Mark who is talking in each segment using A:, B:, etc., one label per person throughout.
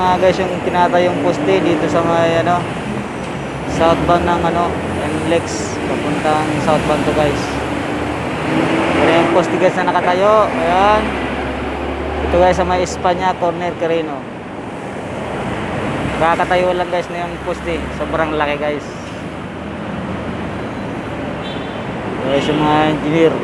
A: mga guys yung tinatayong poste dito sa may ano, southbound ng ano, NLEX papuntang southbound to guys. Pero yung poste guys na nakatayo, ayan. Ito guys sa may Espanya, corner Quirino. Kakatayo lang guys na yung poste, sobrang laki guys. Guys yung mga engineer.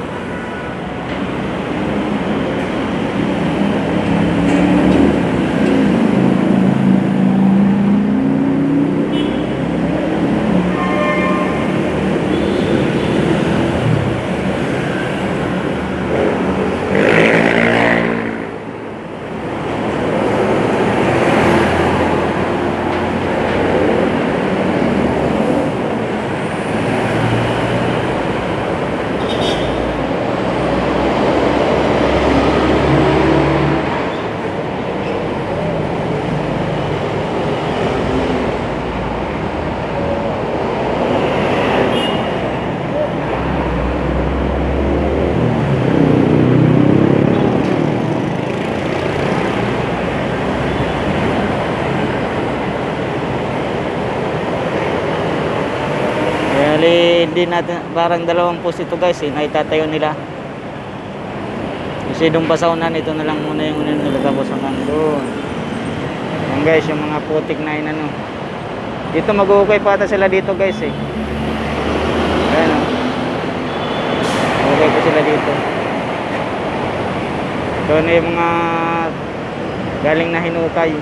A: Hindi natin, parang dalawang post ito guys na itatayo nila. Kasi doon pa sa unan, ito na lang muna yung unan nila, tapos hanggang doon. Yan guys, yung mga putik na inano. Dito mag-uukay pa ata sila dito guys eh. Ayan o. Okay pa sila dito. Ito na yung mga galing na hinukay.